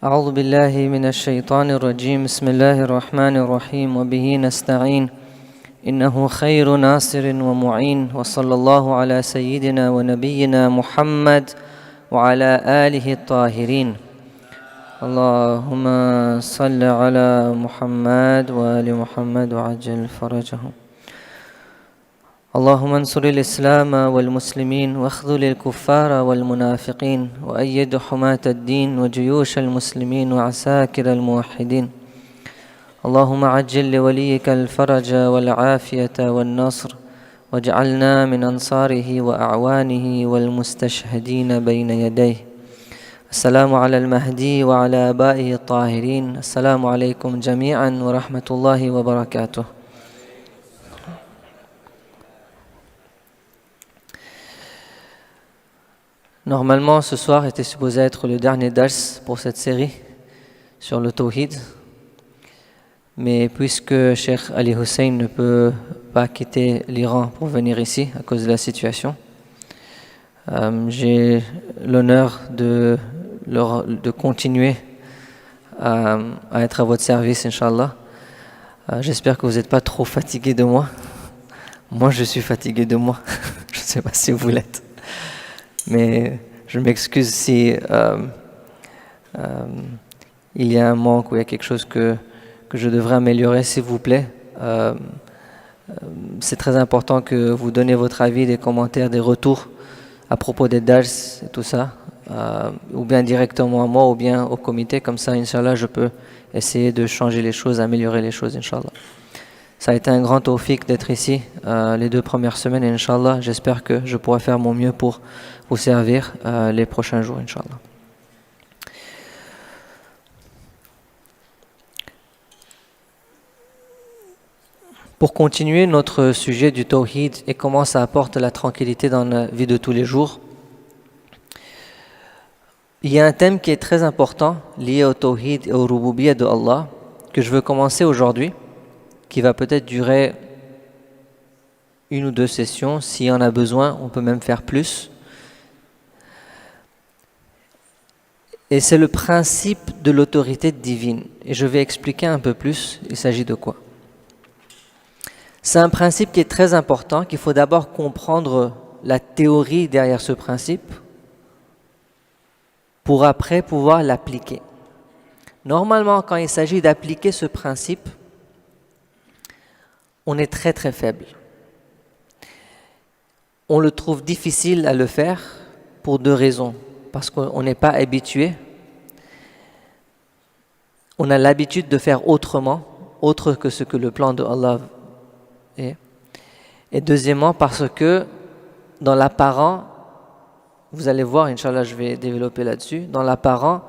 أعوذ بالله من الشيطان الرجيم بسم الله الرحمن الرحيم وبه نستعين إنه خير ناصر ومعين وصلى الله على سيدنا ونبينا محمد وعلى آله الطاهرين اللهم صل على محمد وآل محمد وعجل فرجهم اللهم انصر الإسلام والمسلمين واخذل الكفار والمنافقين وأيد حماة الدين وجيوش المسلمين وعساكر الموحدين اللهم عجل لوليك الفرج والعافية والنصر واجعلنا من أنصاره وأعوانه والمستشهدين بين يديه السلام على المهدي وعلى آبائه الطاهرين السلام عليكم جميعا ورحمة الله وبركاته. Normalement, ce soir était supposé être le dernier dars pour cette série sur le Tawhid. Mais puisque Cheikh Ali Hussein ne peut pas quitter l'Iran pour venir ici à cause de la situation, j'ai l'honneur de continuer à être à votre service, Inch'Allah. J'espère que vous n'êtes pas trop fatigués de moi. Moi, je suis fatigué de moi. Je ne sais pas si vous l'êtes. Mais je m'excuse si il y a un manque ou il y a quelque chose que je devrais améliorer, s'il vous plaît. C'est très important que vous donnez votre avis, des commentaires, des retours à propos des dars et tout ça, ou bien directement à moi ou bien au comité. Comme ça, Inch'Allah, je peux essayer de changer les choses, améliorer les choses, Inch'Allah. Ça a été un grand tawfiq d'être ici les 2 premières semaines, et Inch'Allah, j'espère que je pourrai faire mon mieux pour vous servir les prochains jours, Inch'Allah. Pour continuer notre sujet du tawhid et comment ça apporte la tranquillité dans la vie de tous les jours, il y a un thème qui est très important lié au tawhid et au rububiyyah de Allah que je veux commencer aujourd'hui, qui va peut-être durer 1 ou 2 sessions. S'il y en a besoin, on peut même faire plus. Et c'est le principe de l'autorité divine. Et je vais expliquer un peu plus, il s'agit de quoi. C'est un principe qui est très important, qu'il faut d'abord comprendre la théorie derrière ce principe pour après pouvoir l'appliquer. Normalement, quand il s'agit d'appliquer ce principe, on est très très faible. On le trouve difficile à le faire pour 2 raisons. Parce qu'on n'est pas habitué. On a l'habitude de faire autrement, autre que ce que le plan de Allah est. Et deuxièmement, parce que dans l'apparent, vous allez voir, Inch'Allah, je vais développer là-dessus, dans l'apparent,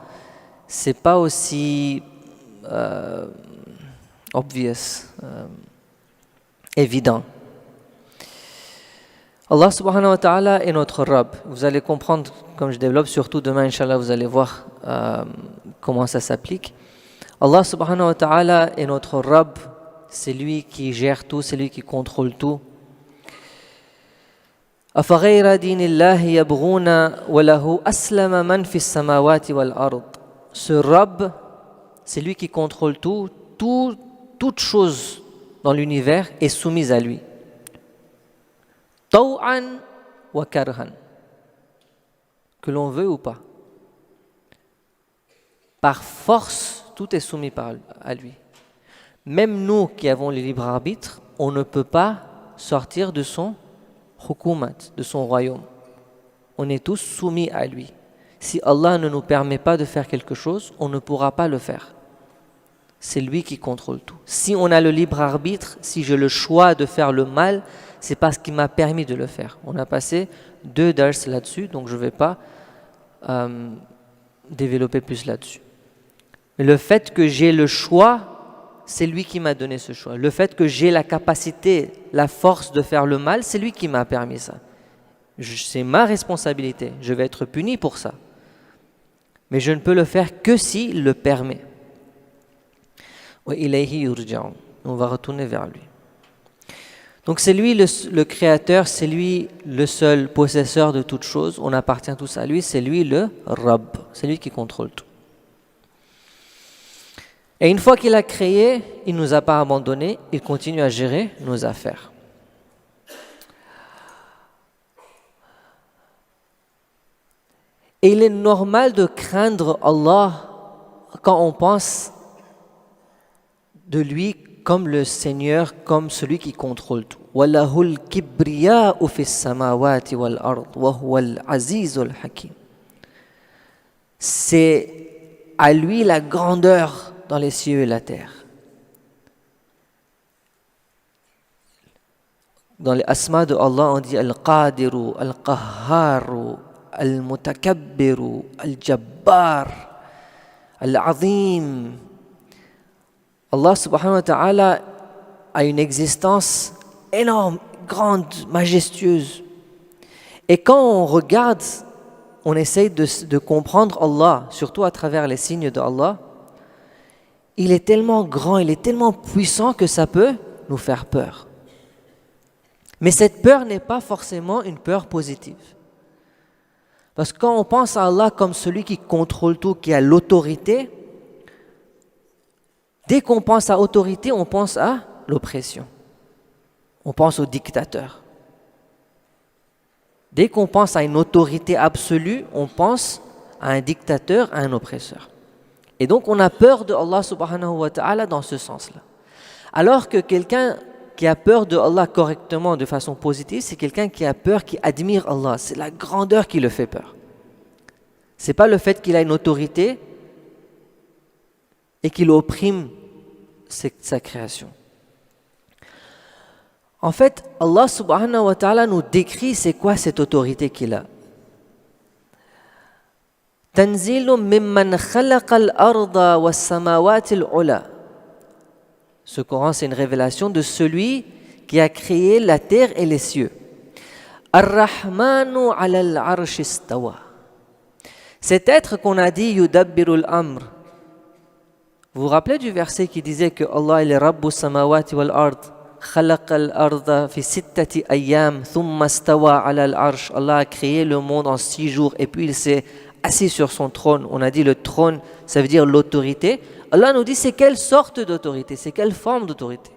c'est pas aussi obvious, évident. Allah subhanahu wa ta'ala est notre Rabb. Vous allez comprendre, comme je développe, surtout demain, Inch'Allah, vous allez voir comment ça s'applique. Allah subhanahu wa ta'ala est notre Rabb, c'est lui qui gère tout, c'est lui qui contrôle tout. أَفَغَيْرَ دِينِ اللَّهِ يَبْغُونَ وَلَهُ أَسْلَمَ مَنْ فِي السَّمَاوَاتِ وَالْأَرْضِ. Ce Rabb, c'est lui qui contrôle tout, toute chose dans l'univers est soumise à lui. Taw'an wa karhan. Que l'on veut ou pas. Par force, tout est soumis à lui. Même nous qui avons le libre arbitre, on ne peut pas sortir de son hukumat, de son royaume. On est tous soumis à lui. Si Allah ne nous permet pas de faire quelque chose, on ne pourra pas le faire. C'est lui qui contrôle tout. Si on a le libre arbitre, si j'ai le choix de faire le mal, c'est parce qu'il m'a permis de le faire. On a passé 2 dars là-dessus, donc je ne vais pas développer plus là-dessus. Mais le fait que j'ai le choix, c'est lui qui m'a donné ce choix. Le fait que j'ai la capacité, la force de faire le mal, c'est lui qui m'a permis ça. C'est ma responsabilité. Je vais être puni pour ça. Mais je ne peux le faire que s'il le permet. On va retourner vers lui. Donc c'est lui le créateur, c'est lui le seul possesseur de toutes choses, on appartient tous à lui, c'est lui le Rabb, c'est lui qui contrôle tout. Et une fois qu'il a créé, il ne nous a pas abandonnés, il continue à gérer nos affaires. Et il est normal de craindre Allah quand on pense de lui comme le Seigneur, comme celui qui contrôle tout. وَلَهُ الْكِبْرِيَاءُ فِي السَّمَاوَاتِ وَالْأَرْضِ وَهُوَ الْعَزِيزُ الْحَكِيمُ. C'est à lui la grandeur dans les cieux et la terre. Dans les asma de Allah, on dit Al-Qadiru, Al-Qahharu, Al-Mutakabbiru, Al-Jabbar, Al-Azim. Allah subhanahu wa ta'ala a une existence énorme, grande, majestueuse. Et quand on regarde, on essaye de comprendre Allah, surtout à travers les signes de Allah, il est tellement grand, il est tellement puissant que ça peut nous faire peur. Mais cette peur n'est pas forcément une peur positive. Parce que quand on pense à Allah comme celui qui contrôle tout, qui a l'autorité, dès qu'on pense à autorité, on pense à l'oppression. On pense au dictateur. Dès qu'on pense à une autorité absolue, on pense à un dictateur, à un oppresseur. Et donc on a peur de Allah subhanahu wa ta'ala dans ce sens-là. Alors que quelqu'un qui a peur de Allah correctement, de façon positive, c'est quelqu'un qui a peur, qui admire Allah. C'est la grandeur qui le fait peur. C'est pas le fait qu'il a une autorité et qu'il opprime sa création. En fait, Allah subhanahu wa ta'ala nous décrit c'est quoi cette autorité qu'il a. Tanzilu mimman khalaqa al-arda was-samawati al-ula. Ce Coran, c'est une révélation de celui qui a créé la terre et les cieux. Ar-Rahmanu ala al-arsh istawa. Cet être qu'on a dit yudabbiru al-amr. Vous vous rappelez du verset qui disait que Allah est Rabbu samawati wal-ard, khalaqa al-arda fi sittati ayyam, thumma stawa ala al-arsh. Allah a créé le monde en 6 jours et puis il s'est assis sur son trône. On a dit le trône, ça veut dire l'autorité. Allah nous dit c'est quelle sorte d'autorité, c'est quelle forme d'autorité.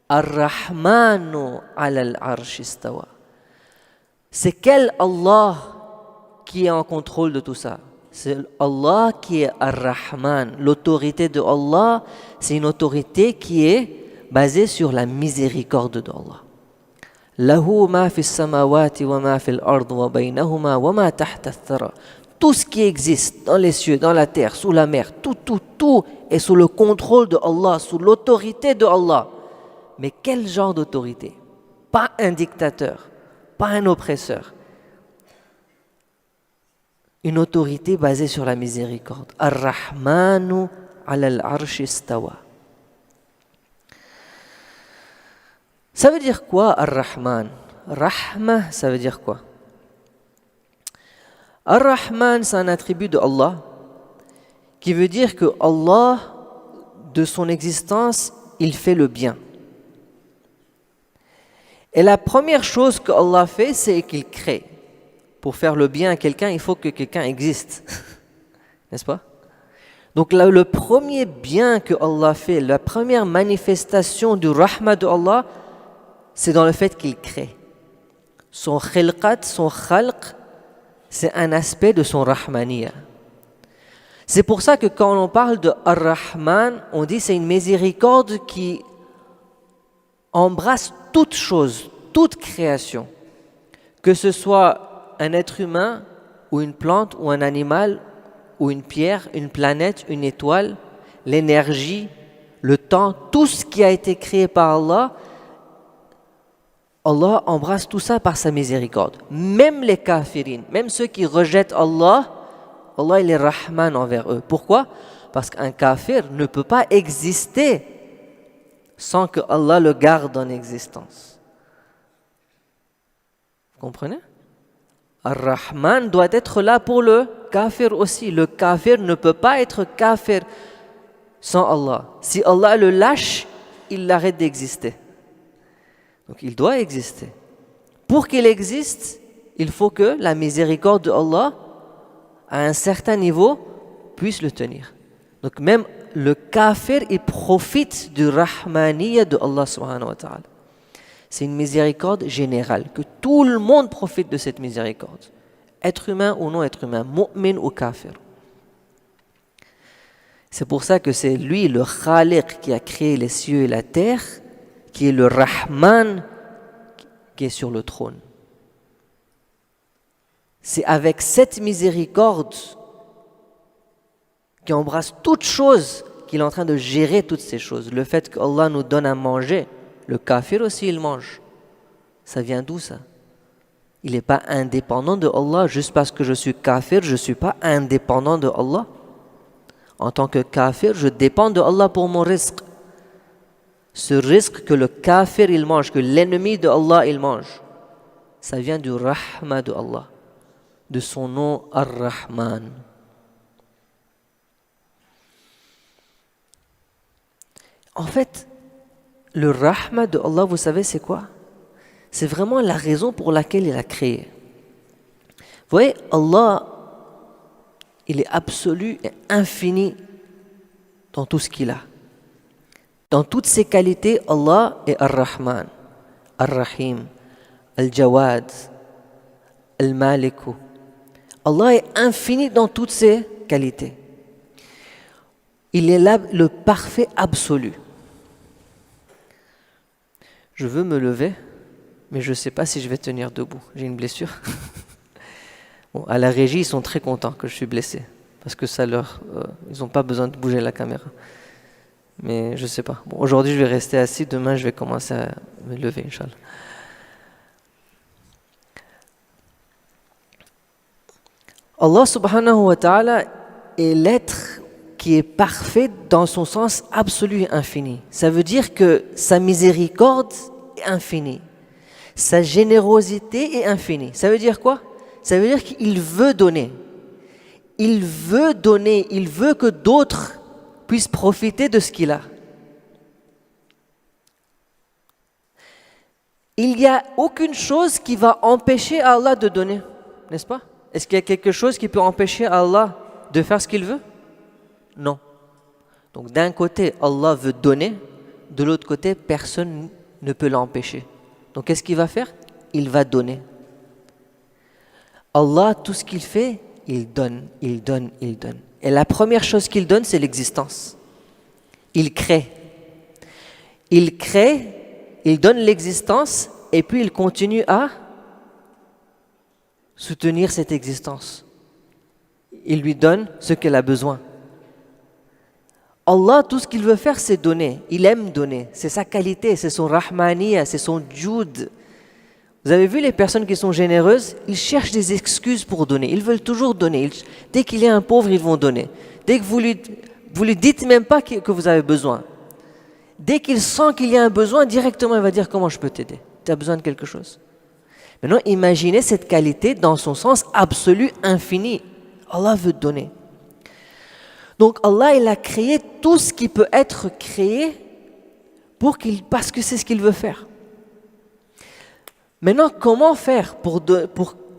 Ar-Rahmanu ala al-arsh istawa. C'est quel Allah qui est en contrôle de tout ça? C'est Allah qui est Ar-Rahman. L'autorité de Allah, c'est une autorité qui est basée sur la miséricorde d'Allah. Lahu ma fi samawati wa ma fi al-ard wa baynahuma wa ma tahta ath-thara. Tout ce qui existe dans les cieux, dans la terre, sous la mer, tout est sous le contrôle de Allah, sous l'autorité de Allah. Mais quel genre d'autorité? Pas un dictateur, pas un oppresseur. Une autorité basée sur la miséricorde. Ar-Rahmanu ala al-arsh istawa. Ça veut dire quoi Ar-Rahman? Rahma, ça veut dire quoi? Ar-Rahman, c'est un attribut de Allah qui veut dire que Allah, de son existence, il fait le bien. Et la première chose que Allah fait, c'est qu'il crée. Pour faire le bien à quelqu'un, il faut que quelqu'un existe. N'est-ce pas? Donc là, le premier bien que Allah fait, la première manifestation du rahma de Allah, c'est dans le fait qu'il crée. Son khilqat, son khalq, c'est un aspect de son rahmaniya. C'est pour ça que quand on parle de Ar-Rahman, on dit c'est une miséricorde qui embrasse toute chose, toute création. Que ce soit un être humain, ou une plante, ou un animal, ou une pierre, une planète, une étoile, l'énergie, le temps, tout ce qui a été créé par Allah, Allah embrasse tout ça par sa miséricorde. Même les kafirines, même ceux qui rejettent Allah, Allah il est Rahman envers eux. Pourquoi? Parce qu'un kafir ne peut pas exister sans que Allah le garde en existence. Vous comprenez? Ar-Rahman doit être là pour le kafir aussi. Le kafir ne peut pas être kafir sans Allah. Si Allah le lâche, il arrête d'exister. Donc il doit exister. Pour qu'il existe, il faut que la miséricorde de Allah, à un certain niveau, puisse le tenir. Donc même le kafir, il profite du rahmaniyya de Allah subhanahu wa ta'ala. C'est une miséricorde générale, que tout le monde profite de cette miséricorde. Être humain ou non être humain, mu'min ou kafir. C'est pour ça que c'est lui, le Khaliq, qui a créé les cieux et la terre, qui est le Rahman, qui est sur le trône. C'est avec cette miséricorde qui embrasse toutes choses qu'il est en train de gérer toutes ces choses. Le fait qu'Allah nous donne à manger, le kafir aussi il mange. Ça vient d'où ça? Il n'est pas indépendant de Allah. Juste parce que je suis kafir, je ne suis pas indépendant de Allah. En tant que kafir, je dépends de Allah pour mon rizq. Ce rizq que le kafir il mange, que l'ennemi de Allah il mange, ça vient du rahma de Allah, de son nom Ar-Rahman. En fait, le rahma de Allah, vous savez c'est quoi? C'est vraiment la raison pour laquelle il a créé. Vous voyez, Allah, il est absolu et infini dans tout ce qu'il a. Dans toutes ses qualités, Allah est Ar-Rahman, Ar-Rahim, Al-Jawad, Al-Maliku. Allah est infini dans toutes ses qualités. Il est là le parfait absolu. Je veux me lever, mais je ne sais pas si je vais tenir debout. J'ai une blessure. Bon, à la régie, ils sont très contents que je suis blessé, parce que ça ils n'ont pas besoin de bouger la caméra. Mais je ne sais pas. Bon, aujourd'hui, je vais rester assis. Demain, je vais commencer à me lever, Inch'Allah. Allah subhanahu wa ta'ala est l'être qui est parfait dans son sens absolu et infini. Ça veut dire que sa miséricorde est infinie. Sa générosité est infinie. Ça veut dire quoi? Ça veut dire qu'il veut donner. Il veut donner. Il veut que d'autres puissent profiter de ce qu'il a. Il n'y a aucune chose qui va empêcher Allah de donner, n'est-ce pas? Est-ce qu'il y a quelque chose qui peut empêcher Allah de faire ce qu'il veut? Non. Donc d'un côté, Allah veut donner, de l'autre côté, personne ne peut l'empêcher. Donc qu'est-ce qu'il va faire? Il va donner. Allah, tout ce qu'il fait, il donne, il donne, il donne. Et la première chose qu'il donne, c'est l'existence. Il crée. Il crée, il donne l'existence, et puis il continue à soutenir cette existence. Il lui donne ce qu'elle a besoin. Allah, tout ce qu'il veut faire, c'est donner. Il aime donner. C'est sa qualité, c'est son rahmaniya, c'est son djoud. Vous avez vu les personnes qui sont généreuses, ils cherchent des excuses pour donner. Ils veulent toujours donner. Dès qu'il y a un pauvre, ils vont donner. Dès que vous lui dites même pas que vous avez besoin. Dès qu'il sent qu'il y a un besoin, directement il va dire comment je peux t'aider. Tu as besoin de quelque chose. Maintenant, imaginez cette qualité dans son sens absolu, infini. Allah veut donner. Donc Allah, il a créé tout ce qui peut être créé parce que c'est ce qu'il veut faire. Maintenant, comment faire pour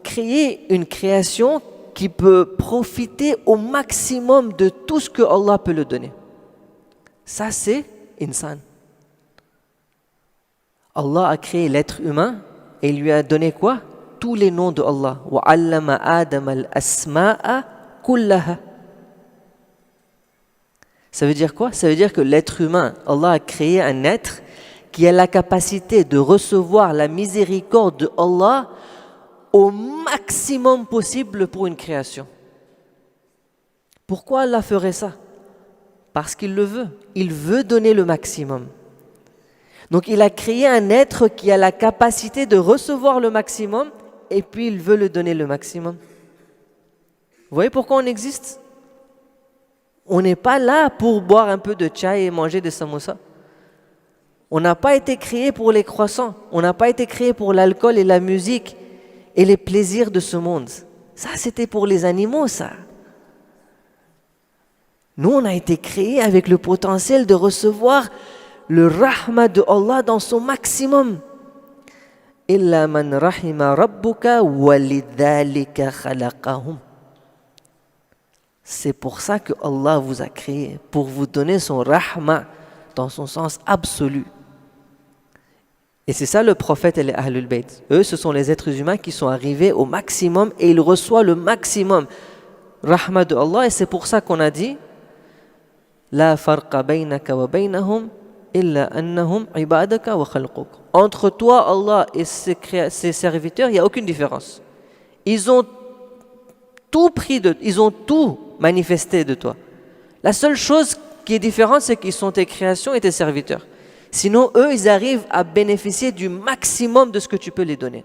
créer une création qui peut profiter au maximum de tout ce que Allah peut le donner? Ça, c'est insan. Allah a créé l'être humain et il lui a donné quoi? Tous les noms de Allah. Wa 'allama Adam al-asma'a kullaha. Ça veut dire quoi? Ça veut dire que l'être humain, Allah a créé un être qui a la capacité de recevoir la miséricorde de Allah au maximum possible pour une création. Pourquoi Allah ferait ça? Parce qu'il le veut. Il veut donner le maximum. Donc il a créé un être qui a la capacité de recevoir le maximum et puis il veut le donner le maximum. Vous voyez pourquoi on existe? On n'est pas là pour boire un peu de chai et manger des samosas. On n'a pas été créé pour les croissants. On n'a pas été créé pour l'alcool et la musique et les plaisirs de ce monde. Ça, c'était pour les animaux, ça. Nous, on a été créés avec le potentiel de recevoir le rahma de Allah dans son maximum. Illa man rahima rabbuka walidhalika khalaqahum. C'est pour ça que Allah vous a créé, pour vous donner son rahma dans son sens absolu. Et c'est ça le prophète et les Ahlul Bayt. Eux, ce sont les êtres humains qui sont arrivés au maximum et ils reçoivent le maximum rahma de Allah. Et c'est pour ça qu'on a dit La farqa baynaka wa baynahum illa annahum ibadaka wa khalquk. Entre toi, Allah et ses serviteurs, il n'y a aucune différence. Ils ont tout ils ont tout manifesté de toi. La seule chose qui est différente, c'est qu'ils sont tes créations et tes serviteurs. Sinon, eux, ils arrivent à bénéficier du maximum de ce que tu peux les donner.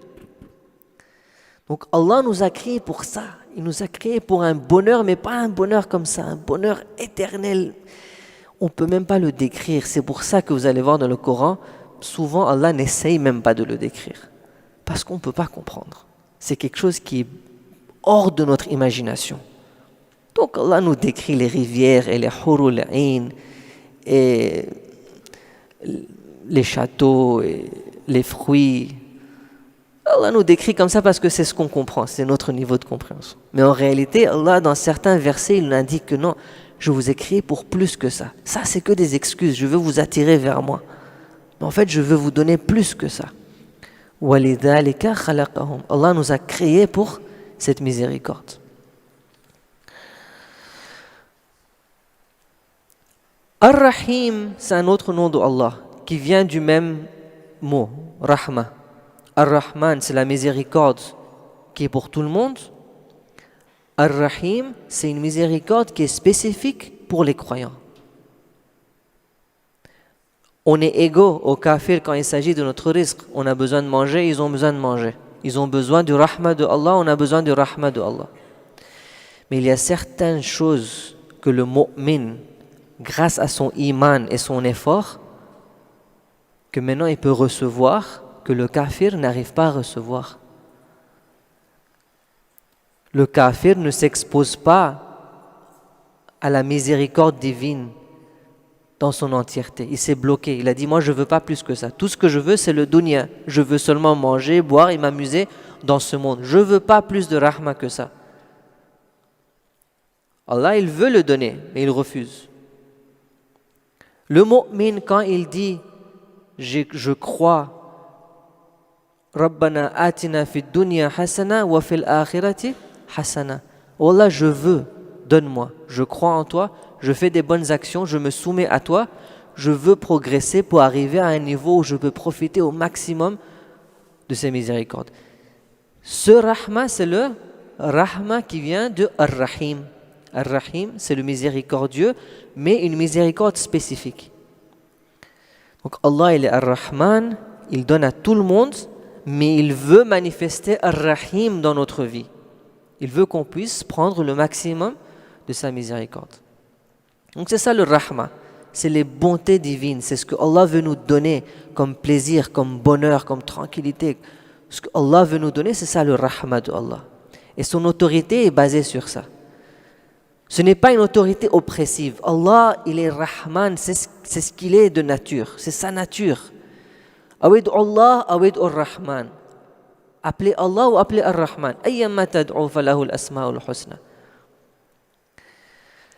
Donc, Allah nous a créés pour ça. Il nous a créés pour un bonheur, mais pas un bonheur comme ça, un bonheur éternel. On ne peut même pas le décrire. C'est pour ça que vous allez voir dans le Coran, souvent Allah n'essaye même pas de le décrire. Parce qu'on ne peut pas comprendre. C'est quelque chose qui est hors de notre imagination. Donc Allah nous décrit les rivières et les hurul ain et les châteaux et les fruits. Allah nous décrit comme ça parce que c'est ce qu'on comprend, c'est notre niveau de compréhension. Mais en réalité, Allah, dans certains versets, il nous indique que non, je vous ai créé pour plus que ça. Ça, c'est que des excuses, je veux vous attirer vers moi. Mais en fait, je veux vous donner plus que ça. وَلِذَلِكَ خَلَقَهُمْ. Allah nous a créés pour cette miséricorde. Ar-Rahim, c'est un autre nom d'Allah qui vient du même mot, Rahma. Ar-Rahman, c'est la miséricorde qui est pour tout le monde. Ar-Rahim, c'est une miséricorde qui est spécifique pour les croyants. On est égaux aux kafirs quand il s'agit de notre risque. On a besoin de manger, ils ont besoin de manger. Ils ont besoin du rahma de Allah, on a besoin du rahma de Allah. Mais il y a certaines choses que le mu'min, grâce à son iman et son effort, que maintenant il peut recevoir, que le kafir n'arrive pas à recevoir. Le kafir ne s'expose pas à la miséricorde divine dans son entièreté. Il s'est bloqué. Il a dit, moi je ne veux pas plus que ça. Tout ce que je veux, c'est le dunya. Je veux seulement manger, boire et m'amuser dans ce monde. Je ne veux pas plus de rahma que ça. Allah, il veut le donner, mais il refuse. Le mu'min, quand il dit, je crois, Rabbana atina fid dunya hasana wa fil akhirati hasana. Oh Allah, je veux, donne-moi. Je crois en toi, je fais des bonnes actions, je me soumets à toi, je veux progresser pour arriver à un niveau où je peux profiter au maximum de ces miséricordes. Ce rahma, c'est le rahma qui vient de Ar-Rahim. Ar-Rahim, c'est le miséricordieux, mais une miséricorde spécifique. Donc Allah, il est Ar-Rahman, il donne à tout le monde, mais il veut manifester Ar-Rahim dans notre vie. Il veut qu'on puisse prendre le maximum de sa miséricorde. Donc c'est ça le rahma, c'est les bontés divines, c'est ce que Allah veut nous donner comme plaisir, comme bonheur, comme tranquillité. Ce que Allah veut nous donner, c'est ça le rahma de Allah. Et son autorité est basée sur ça. Ce n'est pas une autorité oppressive. Allah, il est Rahman, c'est ce qu'il est de nature, c'est sa nature. Awid Allah, awid ar-Rahman. Appelez Allah ou appelez ar-Rahman. Ayyamma tad'u falahu al-asma'ul husna.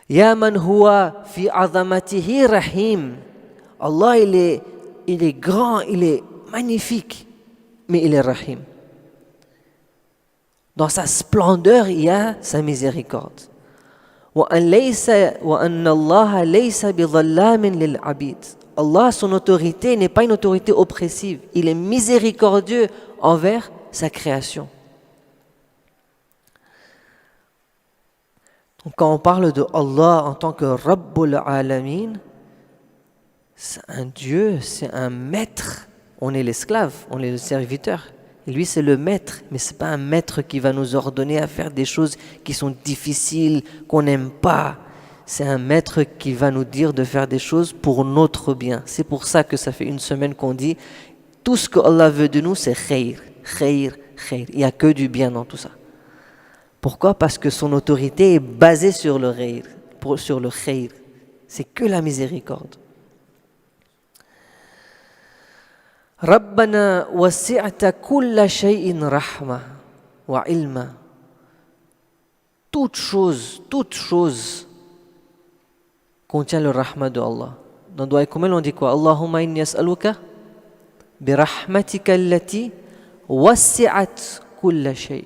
Ya man huwa fi azamatihi rahim. Allah, il est grand, il est magnifique, mais il est rahim. Dans sa splendeur, il y a sa miséricorde. وَأَنَّ اللَّهَ لَيْسَ بِظَلَّامٍ لِلْعَبِيدِ. Allah, son autorité n'est pas une autorité oppressive. Il est miséricordieux envers sa création. Donc, quand on parle de Allah en tant que Rabbul Alamin, c'est un Dieu, c'est un maître. On est l'esclave, on est le serviteur. Et lui, c'est le maître, mais ce n'est pas un maître qui va nous ordonner à faire des choses qui sont difficiles, qu'on n'aime pas. C'est un maître qui va nous dire de faire des choses pour notre bien. C'est pour ça que ça fait une semaine qu'on dit tout ce que Allah veut de nous, c'est khayr, khayr, khayr. Il n'y a que du bien dans tout ça. Pourquoi ? Parce que son autorité est basée sur le khayr, sur le khayr. C'est que la miséricorde. Rabbana wasi'ta kulla shay'in rahma wa ilma. toute chose contient le rahma de Allah. Dans Dua Kumel, on dit quoi? Allahumma inni as'aluka bi rahmatika allati wasi'at kulla shay.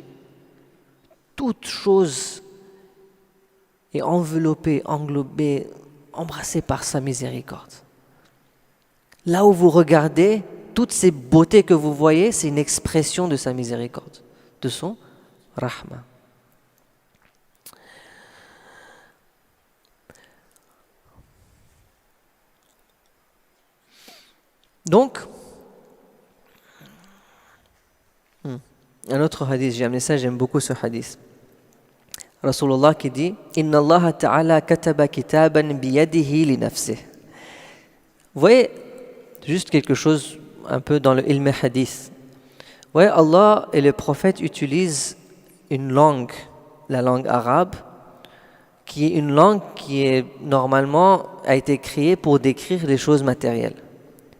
Toute chose est enveloppée, englobée, embrassée par sa miséricorde. Là où vous regardez, toutes ces beautés que vous voyez, c'est une expression de sa miséricorde, de son rahma. Donc, un autre hadith, j'ai amené ça, j'aime beaucoup ce hadith. Rasulullah qui dit Inna Allah ta'ala kataba kitaban biyadihi li nafsih. Vous voyez, juste quelque chose un peu dans le ilm hadith. Vous voyez, Allah et le prophète utilisent une langue, la langue arabe, qui est une langue qui est normalement a été créée pour décrire les choses matérielles.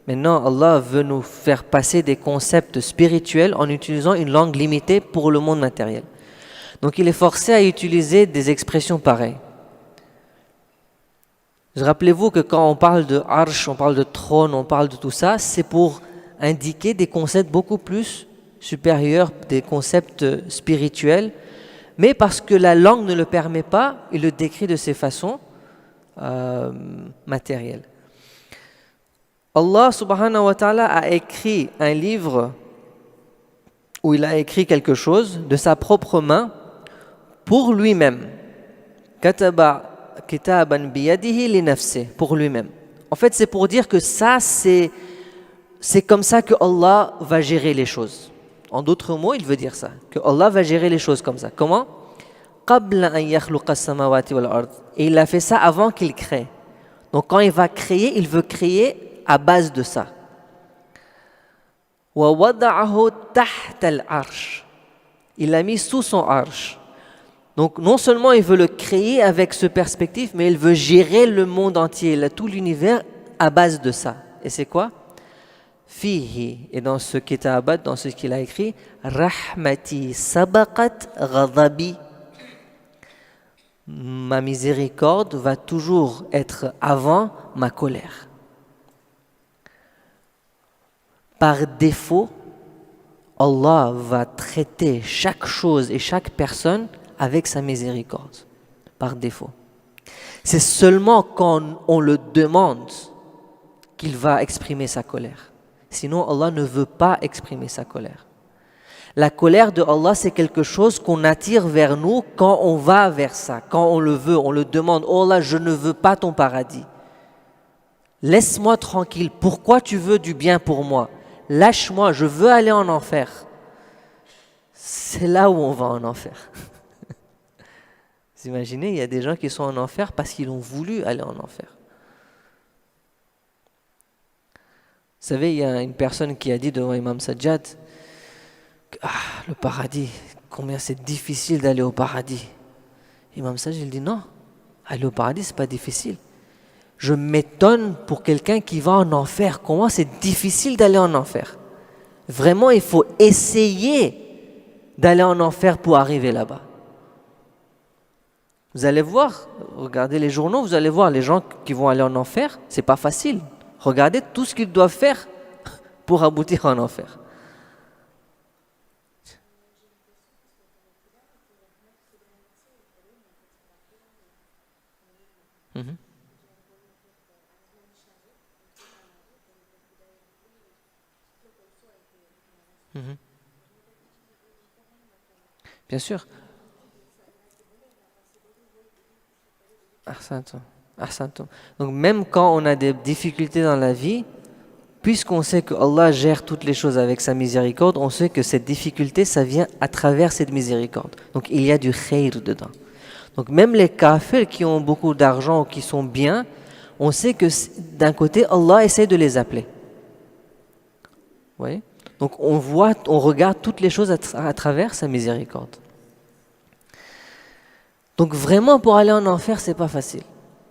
Maintenant, Allah veut nous faire passer des concepts spirituels en utilisant une langue limitée pour le monde matériel. Donc il est forcé à utiliser des expressions pareilles. Rappelez-vous que quand on parle de arsh, on parle de trône, on parle de tout ça, c'est pour indiquer des concepts beaucoup plus supérieurs, des concepts spirituels, mais parce que la langue ne le permet pas, il le décrit de ces façons matérielles. Allah subhanahu wa ta'ala a écrit un livre où il a écrit quelque chose de sa propre main pour lui-même. Kataba kitaban biyadihi li nafsi, pour lui-même. En fait, c'est pour dire que ça, c'est comme ça que Allah va gérer les choses. En d'autres mots, il veut dire ça, que Allah va gérer les choses comme ça. Comment? Qabla an yakhluqa as-samawati wal ard. Et il a fait ça avant qu'il crée. Donc quand il va créer, il veut créer à base de ça. Wa wada'ahu tahta al-arsh. Il l'a mis sous son arsh. Donc non seulement il veut le créer avec ce perspective, mais il veut gérer le monde entier, tout l'univers à base de ça. Et c'est quoi? Fihi. Et dans ce kitabat, dans ce qu'il a écrit, rahmati sabaqat ghadabi. Ma miséricorde va toujours être avant ma colère. Par défaut, Allah va traiter chaque chose et chaque personne avec sa miséricorde. Par défaut. C'est seulement quand on le demande qu'il va exprimer sa colère. Sinon, Allah ne veut pas exprimer sa colère. La colère de Allah, c'est quelque chose qu'on attire vers nous quand on va vers ça, quand on le veut, on le demande. Oh Allah, je ne veux pas ton paradis. Laisse-moi tranquille. Pourquoi tu veux du bien pour moi? Lâche-moi, je veux aller en enfer. C'est là où on va en enfer. Vous imaginez, il y a des gens qui sont en enfer parce qu'ils ont voulu aller en enfer. Vous savez, il y a une personne qui a dit devant Imam Sajjad, le paradis, combien c'est difficile d'aller au paradis. Imam Sajjad, il dit non, aller au paradis, c'est pas difficile. Je m'étonne pour quelqu'un qui va en enfer. Comment c'est difficile d'aller en enfer? Vraiment, il faut essayer d'aller en enfer pour arriver là-bas. Vous allez voir, regardez les journaux, vous allez voir les gens qui vont aller en enfer, c'est pas facile. Regardez tout ce qu'ils doivent faire pour aboutir en enfer. Bien sûr. Ahsantum. Donc même quand on a des difficultés dans la vie, puisqu'on sait que Allah gère toutes les choses avec sa miséricorde, on sait que cette difficulté, ça vient à travers cette miséricorde. Donc il y a du khayr dedans. Donc même les kafirs qui ont beaucoup d'argent ou qui sont bien, on sait que d'un côté, Allah essaie de les appeler. Vous voyez? Donc on regarde toutes les choses à travers sa miséricorde. Donc vraiment pour aller en enfer, c'est pas facile.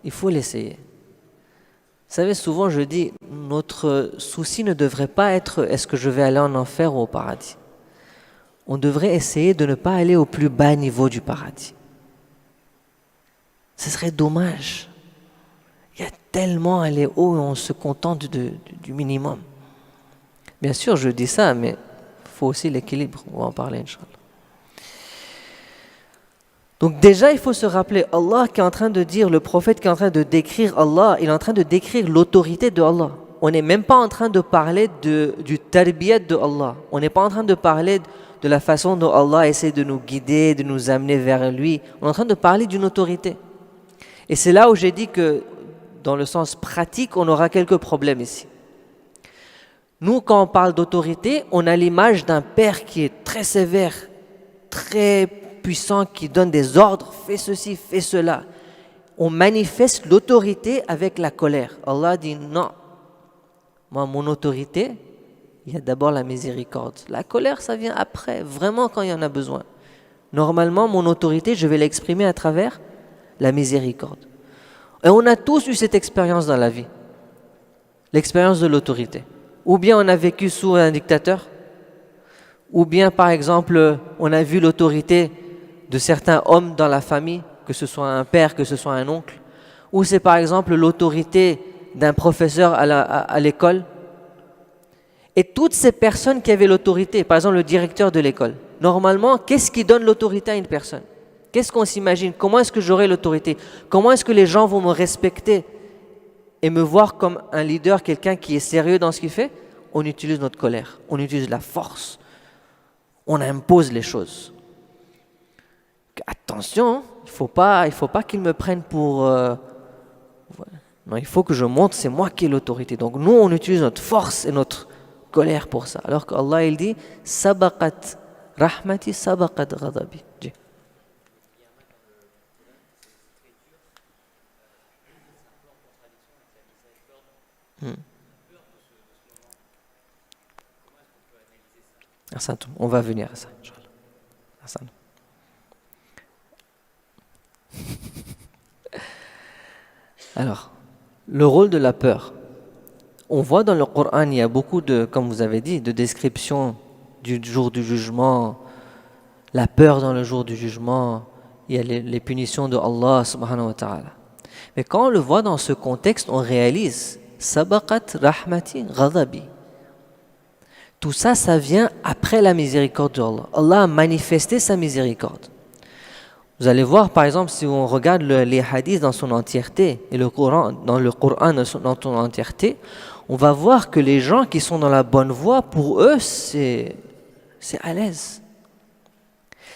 Il faut l'essayer. Vous savez, souvent je dis, notre souci ne devrait pas être est-ce que je vais aller en enfer ou au paradis. On devrait essayer de ne pas aller au plus bas niveau du paradis. Ce serait dommage. Il y a tellement à aller haut et on se contente du minimum. Bien sûr, je dis ça, mais il faut aussi l'équilibre. On va en parler, Inch'Allah. Donc déjà, il faut se rappeler, Allah qui est en train de dire, le prophète qui est en train de décrire Allah, il est en train de décrire l'autorité de Allah. On n'est même pas en train de parler du tarbiyat de Allah. On n'est pas en train de parler de la façon dont Allah essaie de nous guider, de nous amener vers lui. On est en train de parler d'une autorité. Et c'est là où j'ai dit que, dans le sens pratique, on aura quelques problèmes ici. Nous, quand on parle d'autorité, on a l'image d'un père qui est très sévère, très puissant, qui donne des ordres, fais ceci, fais cela. On manifeste l'autorité avec la colère. Allah dit non. Moi, mon autorité, il y a d'abord la miséricorde. La colère, ça vient après, vraiment quand il y en a besoin. Normalement, mon autorité, je vais l'exprimer à travers la miséricorde. Et on a tous eu cette expérience dans la vie. L'expérience de l'autorité. Ou bien on a vécu sous un dictateur, ou bien par exemple, on a vu l'autorité de certains hommes dans la famille, que ce soit un père, que ce soit un oncle, ou c'est par exemple l'autorité d'un professeur à l'école. Et toutes ces personnes qui avaient l'autorité, par exemple le directeur de l'école, normalement, qu'est-ce qui donne l'autorité à une personne? Qu'est-ce qu'on s'imagine? Comment est-ce que j'aurai l'autorité? Comment est-ce que les gens vont me respecter et me voir comme un leader, quelqu'un qui est sérieux dans ce qu'il fait? On utilise notre colère, on utilise la force, on impose les choses. Attention, il faut pas qu'ils me prennent pour... Non, il faut que je montre, c'est moi qui ai l'autorité. Donc nous, on utilise notre force et notre colère pour ça. Alors qu'Allah, il dit « Sabaqat rahmati, sabaqat ghadabi ». On va venir à ça, Inch'Allah. Alors, le rôle de la peur. On voit dans le Coran, il y a beaucoup de, comme vous avez dit, de descriptions du jour du jugement, la peur dans le jour du jugement, il y a les punitions de Allah subhanahu wa ta'ala. Mais quand on le voit dans ce contexte, on réalise Sabaqat rahmati ghadabi. Tout ça, ça vient après la miséricorde d'Allah. Allah a manifesté sa miséricorde. Vous allez voir, par exemple, si on regarde les hadiths dans son entièreté et le Coran dans son entièreté, on va voir que les gens qui sont dans la bonne voie, pour eux, c'est à l'aise.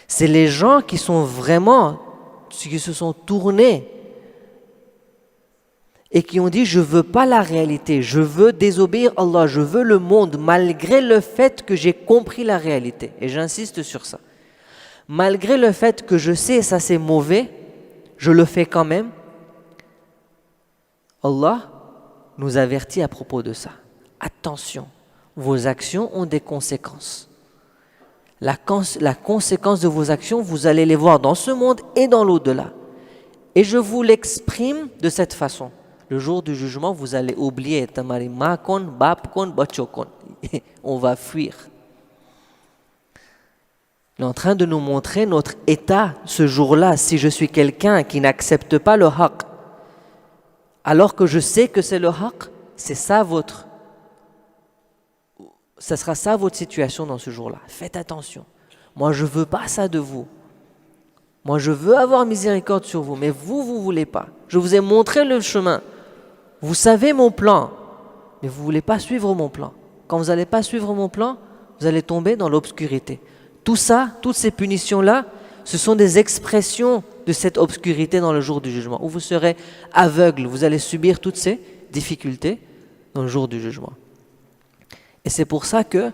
C'est les gens qui sont vraiment, qui se sont tournés et qui ont dit « je ne veux pas la réalité, je veux désobéir à Allah, je veux le monde malgré le fait que j'ai compris la réalité. » Et j'insiste sur ça. Malgré le fait que je sais ça c'est mauvais, je le fais quand même. Allah nous avertit à propos de ça. Attention, vos actions ont des conséquences. La conséquence de vos actions, vous allez les voir dans ce monde et dans l'au-delà. Et je vous l'exprime de cette façon. Le jour du jugement, vous allez oublier. On va fuir. Il est en train de nous montrer notre état ce jour-là. Si je suis quelqu'un qui n'accepte pas le haqq, alors que je sais que c'est le haqq, c'est ça ça sera ça votre situation dans ce jour-là. Faites attention. Moi, je ne veux pas ça de vous. Moi, je veux avoir miséricorde sur vous, mais vous ne voulez pas. Je vous ai montré le chemin. Vous savez mon plan, mais vous ne voulez pas suivre mon plan. Quand vous n'allez pas suivre mon plan, vous allez tomber dans l'obscurité. Tout ça, toutes ces punitions-là, ce sont des expressions de cette obscurité dans le jour du jugement, où vous serez aveugle, vous allez subir toutes ces difficultés dans le jour du jugement. Et c'est pour ça que,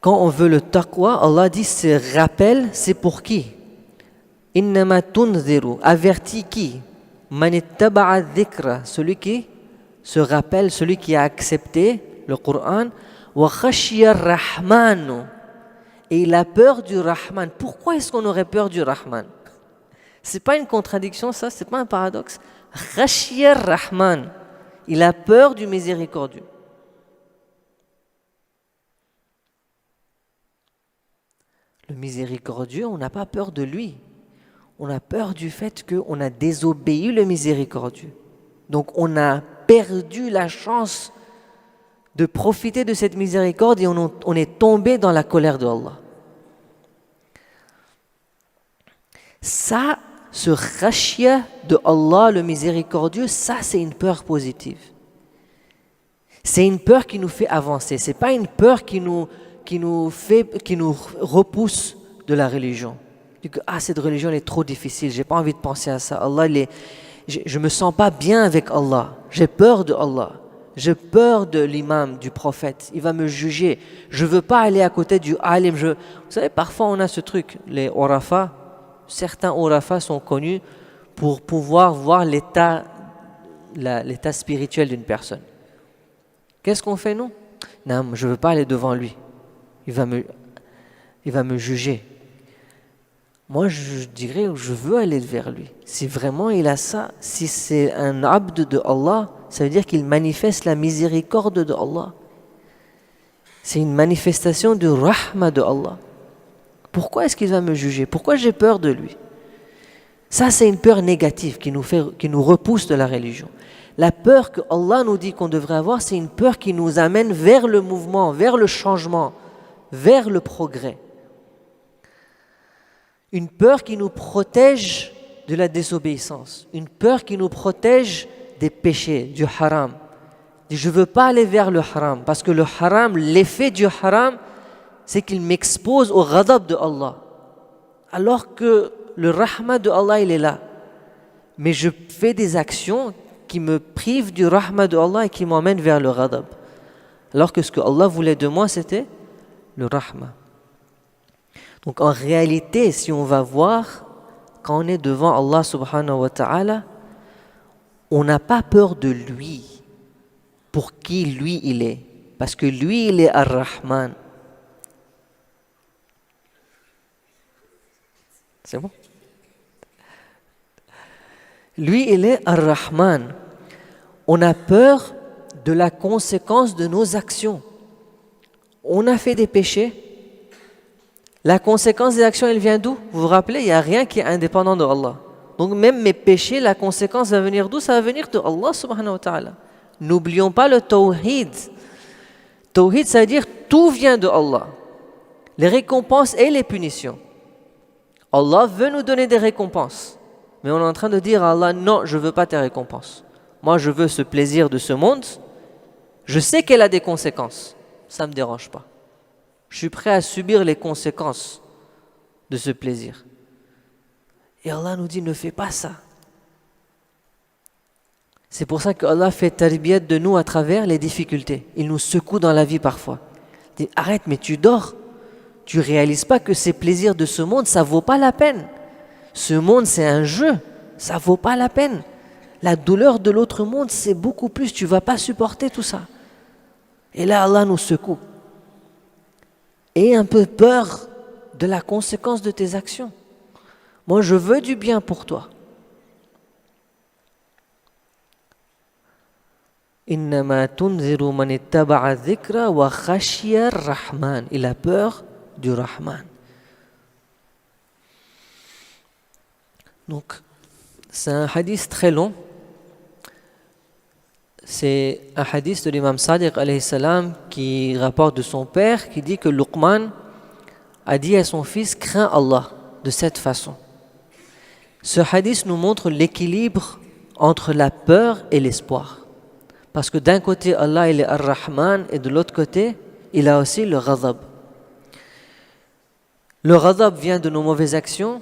quand on veut le taqwa, Allah dit, ce rappel, c'est pour qui? Innama tunziru, averti qui? Man ittaba'a dhikra, celui qui se rappelle, celui qui a accepté le Coran, wa khashiya ar-Rahman, et il a peur du Rahman. Pourquoi est-ce qu'on aurait peur du Rahman? C'est pas une contradiction ça, c'est pas un paradoxe. Khashiya ar-Rahman, il a peur du miséricordieux. Le miséricordieux, on n'a pas peur de lui. On a peur du fait qu'on a désobéi le miséricordieux. Donc on a perdu la chance de profiter de cette miséricorde et on est tombé dans la colère de Allah. Ça, ce khashya de Allah, le miséricordieux, ça c'est une peur positive. C'est une peur qui nous fait avancer. C'est pas une peur qui nous repousse de la religion. Cette religion elle est trop difficile, j'ai pas envie de penser à ça. Je me sens pas bien avec Allah. J'ai peur de Allah. J'ai peur de l'imam, du prophète. Il va me juger. Je veux pas aller à côté du alim. Vous savez, parfois on a ce truc, les orafa. Certains orafa sont connus pour pouvoir voir l'état spirituel d'une personne. Qu'est-ce qu'on fait, nous? Non, je ne veux pas aller devant lui. Il va me juger. Moi, je dirais, je veux aller vers lui. Si vraiment il a ça, si c'est un abd de Allah, ça veut dire qu'il manifeste la miséricorde de Allah. C'est une manifestation du rahma de Allah. Pourquoi est-ce qu'il va me juger? Pourquoi j'ai peur de lui? Ça, c'est une peur négative qui nous repousse de la religion. La peur que Allah nous dit qu'on devrait avoir, c'est une peur qui nous amène vers le mouvement, vers le changement, vers le progrès. Une peur qui nous protège de la désobéissance. Une peur qui nous protège des péchés, du haram. Je ne veux pas aller vers le haram, parce que le haram, l'effet du haram, c'est qu'il m'expose au ghadab de Allah. Alors que le rahma de Allah, il est là. Mais je fais des actions qui me privent du rahma de Allah et qui m'emmènent vers le ghadab. Alors que ce que Allah voulait de moi, c'était le rahma. Donc en réalité, si on va voir, quand on est devant Allah subhanahu wa ta'ala, on n'a pas peur de lui, pour qui lui il est. Parce que lui, il est Ar-Rahman. C'est bon? Lui, il est Ar-Rahman. On a peur de la conséquence de nos actions. On a fait des péchés. La conséquence des actions, elle vient d'où? Vous vous rappelez, il n'y a rien qui est indépendant de Allah. Donc même mes péchés, la conséquence va venir d'où? Ça va venir de Allah subhanahu wa ta'ala. N'oublions pas le tawhid. Tawhid, ça veut dire tout vient de Allah. Les récompenses et les punitions. Allah veut nous donner des récompenses. Mais on est en train de dire à Allah, non, je ne veux pas tes récompenses. Moi, je veux ce plaisir de ce monde. Je sais qu'elle a des conséquences. Ça ne me dérange pas. Je suis prêt à subir les conséquences de ce plaisir. Et Allah nous dit, ne fais pas ça. C'est pour ça qu'Allah fait tarbiyat de nous à travers les difficultés. Il nous secoue dans la vie parfois. Il dit, arrête, mais tu dors. Tu ne réalises pas que ces plaisirs de ce monde, ça ne vaut pas la peine. Ce monde, c'est un jeu. Ça ne vaut pas la peine. La douleur de l'autre monde, c'est beaucoup plus. Tu ne vas pas supporter tout ça. Et là, Allah nous secoue. Et un peu peur de la conséquence de tes actions. Moi, je veux du bien pour toi. Innama tunziru man ittaba'a dhikra wa khashiya ar-Rahman. Il a peur du Rahman. Donc, c'est un hadith très long. C'est un hadith de l'imam Sadiq alayhi salam qui rapporte de son père, qui dit que Luqman a dit à son fils, crains Allah de cette façon. Ce hadith nous montre l'équilibre entre la peur et l'espoir. Parce que d'un côté, Allah il est Ar-Rahman et de l'autre côté, il a aussi le ghadab. Le ghadab vient de nos mauvaises actions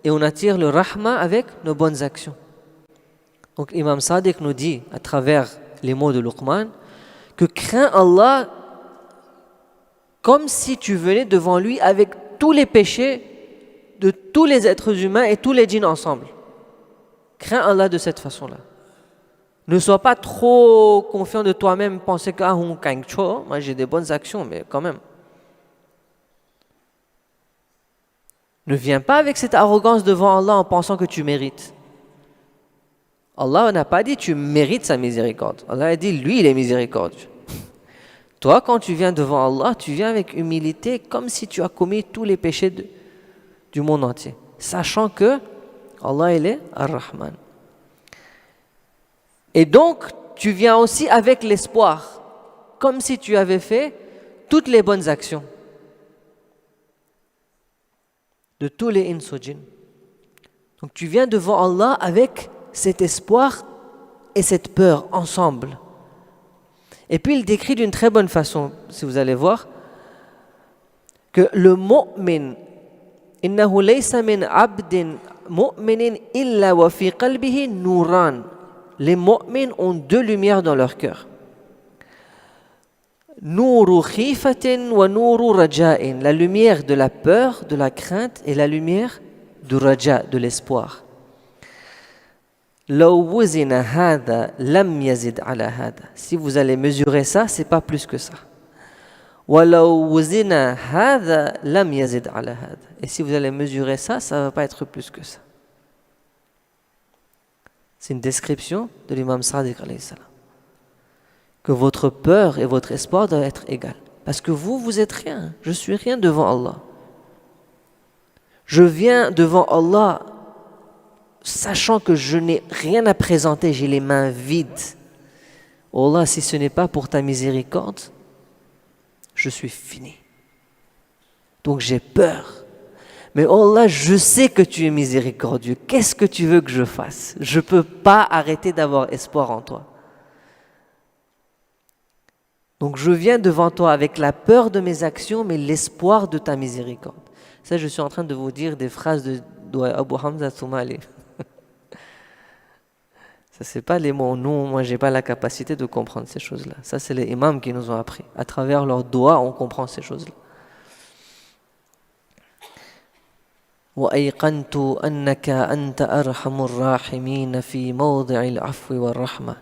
et on attire le rahma avec nos bonnes actions. Donc Imam Sadiq nous dit à travers les mots de Luqman que crains Allah comme si tu venais devant lui avec tous les péchés de tous les êtres humains et tous les djinns ensemble. Crains Allah de cette façon-là. Ne sois pas trop confiant de toi-même, penser que moi j'ai des bonnes actions, mais quand même. Ne viens pas avec cette arrogance devant Allah en pensant que tu mérites. Allah n'a pas dit tu mérites sa miséricorde. Allah a dit lui il est miséricordieux. Toi quand tu viens devant Allah, tu viens avec humilité comme si tu as commis tous les péchés du monde entier. Sachant que Allah, il est Ar-Rahman. Et donc, tu viens aussi avec l'espoir, comme si tu avais fait toutes les bonnes actions de tous les ins ou djinns. Donc tu viens devant Allah avec cet espoir et cette peur ensemble. Et puis il décrit d'une très bonne façon, si vous allez voir, que le mu'min, innahu laysa min abdin mu'minin illa wa fi qalbihi nuran. Les mu'mins ont deux lumières dans leur cœur. Nouru khifatin wa nouru raja'in. La lumière de la peur, de la crainte, et la lumière du raja, de l'espoir. Law wuzina hada lam yazid ala hada. Si vous allez mesurer ça, c'est pas plus que ça. Wa law wuzina hada lam yazid ala hada. Et si vous allez mesurer ça, ça va pas être plus que ça. C'est une description de l'imam Sadiq alayhi salam. Que votre peur et votre espoir doivent être égales. Parce que vous êtes rien. Je suis rien devant Allah. Je viens devant Allah sachant que je n'ai rien à présenter, j'ai les mains vides. Oh Allah, si ce n'est pas pour ta miséricorde, je suis fini. Donc j'ai peur. Mais oh Allah, je sais que tu es miséricordieux. Qu'est-ce que tu veux que je fasse? Je ne peux pas arrêter d'avoir espoir en toi. Donc je viens devant toi avec la peur de mes actions, mais l'espoir de ta miséricorde. Ça, je suis en train de vous dire des phrases de Abu Hamza Soumali. Ça, c'est pas les mots. Nous, moi, j'ai pas la capacité de comprendre ces choses-là. Ça, c'est les imams qui nous ont appris. À travers leurs doigts, on comprend ces choses-là. وَأَيْقَنْتُ أَنَّكَ أَنْتَ أَرْحَمُ الرَّاحِمِينَ فِي مَوْضِعِ الْعَفْوِ وَالرَّحْمَةِ.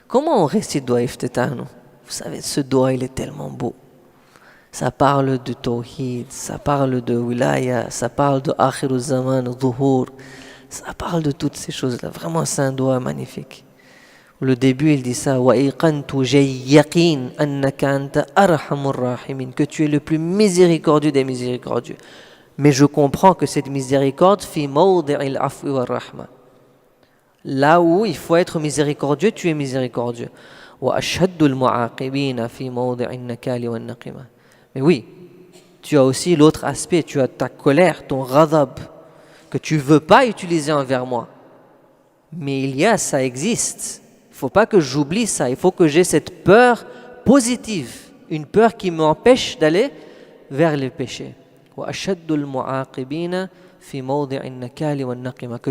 Comment on récite doigt iftitahnu? Vous savez, ce doigt, il est tellement beau. Ça parle de tawhid, ça parle de wilaya, ça parle de akhiru zaman, dhuhur. Ça parle de toutes ces choses-là. Vraiment, c'est un doigt magnifique. Le début, il dit ça. وَأَيْقَنْتُ جَيْ يَقِينَ أَنَّكَ أَنْتَ أَرْحَمُ الرَّاحِمِينَ. Que tu es le plus miséricordieux des miséricordieux. Mais je comprends que cette miséricorde fi mawdi'il afwi wa rahma. Là où il faut être miséricordieux, tu es miséricordieux. Wa ashaddul mu'aqibina fi mawdi'in nakali wan naqima. Mais oui, tu as aussi l'autre aspect, tu as ta colère, ton ghadab que tu veux pas utiliser envers moi. Mais il y a, ça existe. Il faut pas que j'oublie ça, il faut que j'ai cette peur positive, une peur qui m'empêche d'aller vers les péchés. Que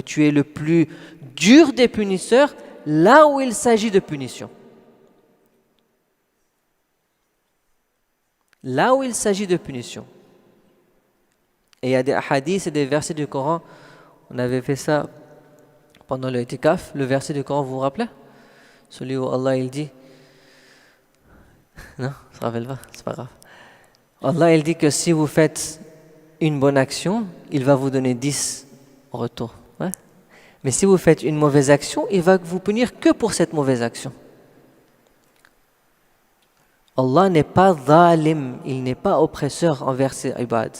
tu es le plus dur des punisseurs là où il s'agit de punition. Là où il s'agit de punition. Et il y a des hadiths et des versets du Coran. On avait fait ça pendant le itikaf. Le verset du Coran, vous vous rappelez? Celui où Allah il dit. Non, ça ne se rappelle pas, c'est pas grave. Allah il dit que si vous faites une bonne action, il va vous donner 10 en retour. Ouais. Mais si vous faites une mauvaise action, il va vous punir que pour cette mauvaise action. Allah n'est pas zalim, il n'est pas oppresseur envers ses ibad.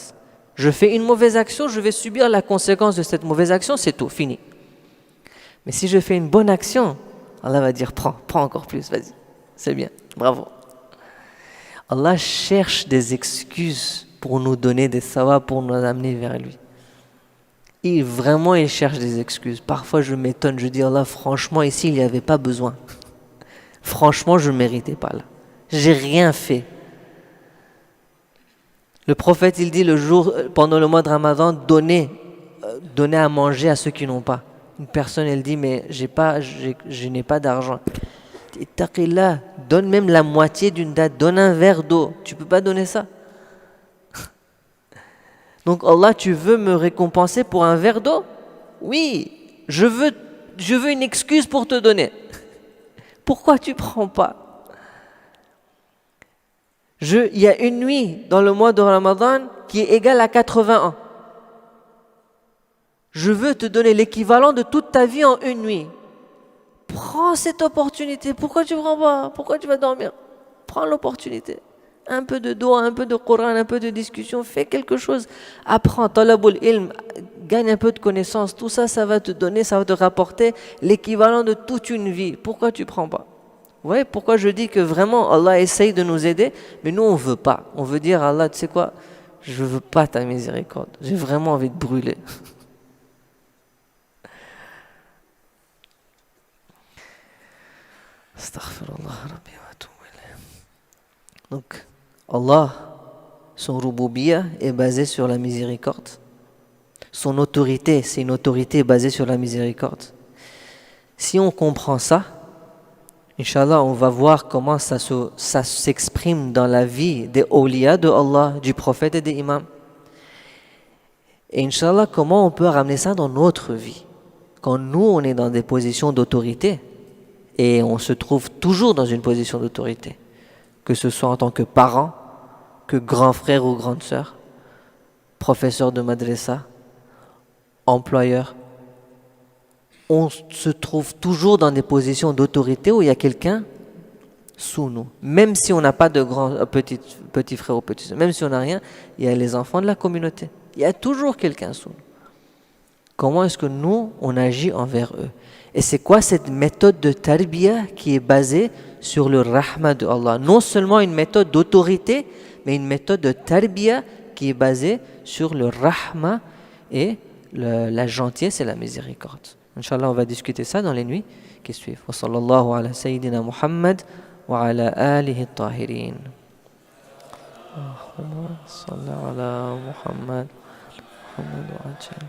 Je fais une mauvaise action, je vais subir la conséquence de cette mauvaise action, c'est tout, fini. Mais si je fais une bonne action, Allah va dire prends encore plus, vas-y, c'est bien, bravo. Allah cherche des excuses pour nous donner des sawab, pour nous amener vers lui. Il cherche des excuses. Parfois je m'étonne, je dis Allah, franchement ici il n'y avait pas besoin. Franchement je ne méritais pas là. J'ai rien fait. Le prophète il dit pendant le mois de Ramadan, donnez à manger à ceux qui n'ont pas. Une personne elle dit mais je n'ai pas d'argent. Taqillah, donne même la moitié d'une date, donne un verre d'eau. Tu peux pas donner ça? Donc Allah, tu veux me récompenser pour un verre d'eau? Oui, je veux une excuse pour te donner. Pourquoi tu prends pas? Il y a une nuit dans le mois de Ramadan qui est égale à 80 ans. Je veux te donner l'équivalent de toute ta vie en une nuit. Prends cette opportunité. Pourquoi tu prends pas? Pourquoi tu vas dormir? Prends l'opportunité. Un peu de doigt, un peu de Coran, un peu de discussion, fais quelque chose. Apprends, talabul ilm, gagne un peu de connaissances. Tout ça, ça va te donner, ça va te rapporter l'équivalent de toute une vie. Pourquoi tu prends pas? Vous voyez pourquoi je dis que vraiment Allah essaye de nous aider, mais nous on veut pas. On veut dire à Allah, tu sais quoi, je veux pas ta miséricorde. J'ai vraiment envie de brûler. Astaghfirullah Rabbi wa atubu ilayh. Donc, Allah, son rububiyyah est basé sur la miséricorde. Son autorité, c'est une autorité basée sur la miséricorde. Si on comprend ça, Inch'Allah, on va voir comment ça s'exprime dans la vie des awliya de Allah, du prophète et des imams. Et Inch'Allah, comment on peut ramener ça dans notre vie. Quand nous, on est dans des positions d'autorité, et on se trouve toujours dans une position d'autorité, que ce soit en tant que parent, que grand frère ou grande sœur, professeur de madrasa, employeur, on se trouve toujours dans des positions d'autorité où il y a quelqu'un sous nous. Même si on n'a pas de petit frère ou petite sœur, même si on n'a rien, il y a les enfants de la communauté. Il y a toujours quelqu'un sous nous. Comment est-ce que nous, on agit envers eux? Et c'est quoi cette méthode de tarbiyah qui est basée sur le rahma de Allah? Non seulement une méthode d'autorité, mais une méthode de tarbiyah qui est basée sur le rahma et la gentillesse et la miséricorde. Inch'Allah, on va discuter ça dans les nuits qui suivent. Wa sallallahu ala sayyidina Muhammad wa ala alihi tahirin. Allahumma salli ala Muhammad wa ajal.